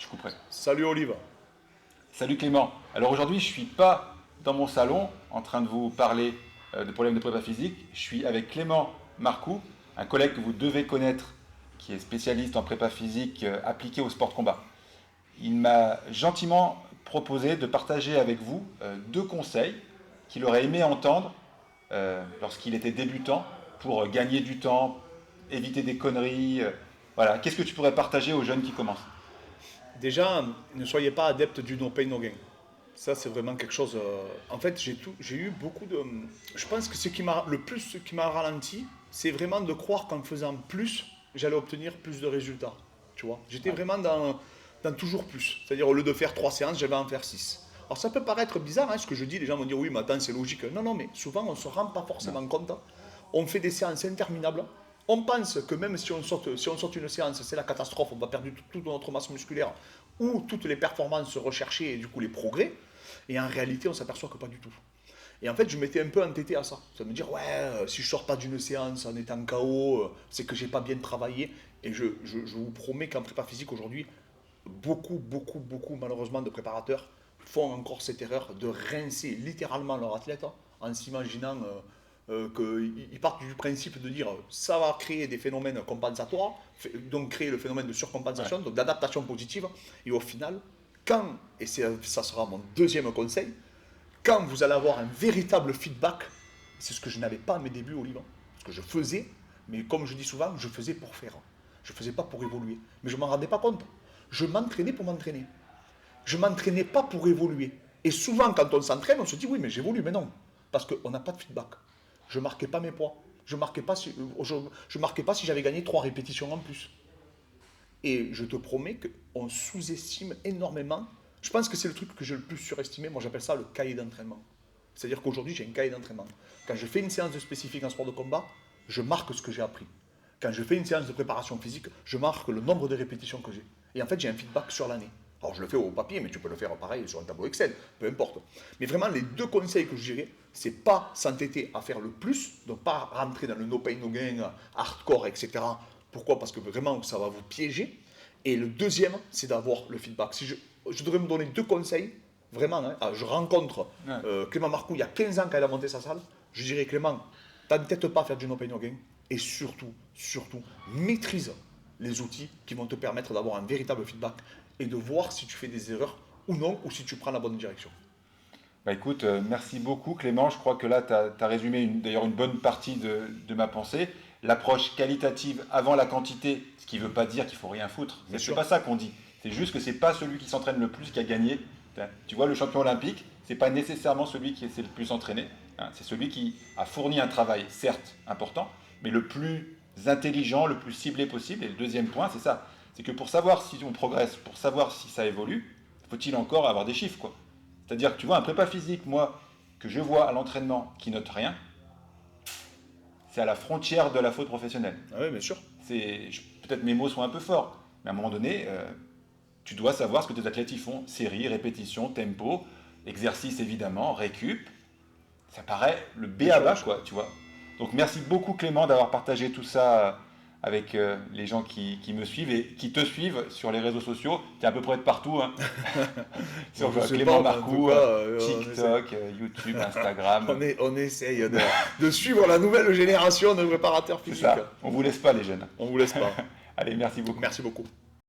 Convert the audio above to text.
Je couperai. Salut Olive. Salut Clément. Alors aujourd'hui, je ne suis pas dans mon salon en train de vous parler de problèmes de prépa physique. Je suis avec Clément Marcoux, un collègue que vous devez connaître, qui est spécialiste en prépa physique appliquée au sport de combat. Il m'a gentiment proposé de partager avec vous deux conseils qu'il aurait aimé entendre lorsqu'il était débutant pour gagner du temps, éviter des conneries. Voilà. Qu'est-ce que tu pourrais partager aux jeunes qui commencent? Déjà, ne soyez pas adepte du no pain no gain. Ça, c'est vraiment quelque chose. En fait, j'ai eu beaucoup de. Je pense que ce qui m'a ralenti, c'est vraiment de croire qu'en faisant plus, j'allais obtenir plus de résultats. Tu vois, j'étais Ouais. vraiment dans toujours plus. C'est-à-dire, au lieu de faire 3 séances, j'allais en faire 6. Alors, ça peut paraître bizarre, hein, ce que je dis. Les gens vont dire, oui, mais attends, c'est logique. Non, non, mais souvent, on ne se rend pas forcément compte. On fait des séances interminables. On pense que même si on saute une séance, c'est la catastrophe, on va perdre toute notre masse musculaire ou toutes les performances recherchées et du coup les progrès. Et en réalité, on s'aperçoit que pas du tout. Et en fait, je m'étais un peu entêté à ça. Ça me dire, ouais, si je sors pas d'une séance en étant KO, c'est que j'ai pas bien travaillé. Et je vous promets qu'en prépa physique aujourd'hui, beaucoup, malheureusement, de préparateurs font encore cette erreur de rincer littéralement leur athlète en s'imaginant qu'ils partent du principe de dire ça va créer des phénomènes compensatoires, donc créer le phénomène de surcompensation, Ouais. donc d'adaptation positive. Et au final, et ça sera mon deuxième conseil, quand vous allez avoir un véritable feedback, c'est ce que je n'avais pas à mes débuts au Liban, ce que je faisais, mais comme je dis souvent, je faisais pour faire. Je ne faisais pas pour évoluer. Mais je ne m'en rendais pas compte. Je m'entraînais pour m'entraîner. Je ne m'entraînais pas pour évoluer. Et souvent, quand on s'entraîne, on se dit oui, mais j'évolue. Mais non, parce qu'on n'a pas de feedback. Je ne marquais pas mes poids. Je ne marquais pas si j'avais gagné 3 répétitions en plus. Et je te promets qu'on sous-estime énormément. Je pense que c'est le truc que j'ai le plus surestimé. Moi, j'appelle ça le cahier d'entraînement. C'est-à-dire qu'aujourd'hui, j'ai un cahier d'entraînement. Quand je fais une séance de spécifique en sport de combat, je marque ce que j'ai appris. Quand je fais une séance de préparation physique, je marque le nombre de répétitions que j'ai. Et en fait, j'ai un feedback sur l'année. Alors, je le fais au papier, mais tu peux le faire pareil sur un tableau Excel, peu importe. Mais vraiment, les deux conseils que je dirais, c'est pas s'entêter à faire le plus, donc pas rentrer dans le no pain, no gain, hardcore, etc. Pourquoi? Parce que vraiment, ça va vous piéger. Et le deuxième, c'est d'avoir le feedback. Si je devrais me donner deux conseils, vraiment, hein, je rencontre Ouais. Clément Marcoux il y a 15 ans quand il a monté sa salle, je dirais Clément, t'entête pas à faire du no pain no gain, et surtout, maîtrise les outils qui vont te permettre d'avoir un véritable feedback et de voir si tu fais des erreurs ou non, ou si tu prends la bonne direction. Bah écoute, merci beaucoup Clément. Je crois que là, tu as résumé d'ailleurs une bonne partie de ma pensée. L'approche qualitative avant la quantité, ce qui ne veut pas dire qu'il faut rien foutre. Bien C'est sûr. pas ça qu'on dit. C'est juste que c'est pas celui qui s'entraîne le plus qui a gagné. Tu vois, le champion olympique, c'est pas nécessairement celui qui s'est le plus entraîné. Hein. C'est celui qui a fourni un travail, certes important, mais le plus intelligent, le plus ciblé possible. Et le deuxième point, c'est ça. C'est que pour savoir si on progresse, pour savoir si ça évolue, faut-il encore avoir des chiffres, quoi. C'est-à-dire que tu vois, un prépa physique, moi, que je vois à l'entraînement qui note rien, c'est à la frontière de la faute professionnelle. Ah oui, bien sûr. Peut-être mes mots sont un peu forts, mais à un moment donné, tu dois savoir ce que tes athlètes y font. Série, répétition, tempo, exercice évidemment, récup. Ça paraît le B à bas, quoi, tu vois. Donc merci beaucoup Clément d'avoir partagé tout ça avec les gens qui me suivent et qui te suivent sur les réseaux sociaux. Tu es à peu près de partout. Hein. Sur Je sais Clément pas, mais en tout Marcoux, cas, TikTok, YouTube, Instagram. on essaye de suivre la nouvelle génération de préparateurs C'est physiques. ça. On vous laisse pas les jeunes. On vous laisse pas. Allez, merci beaucoup. Merci beaucoup.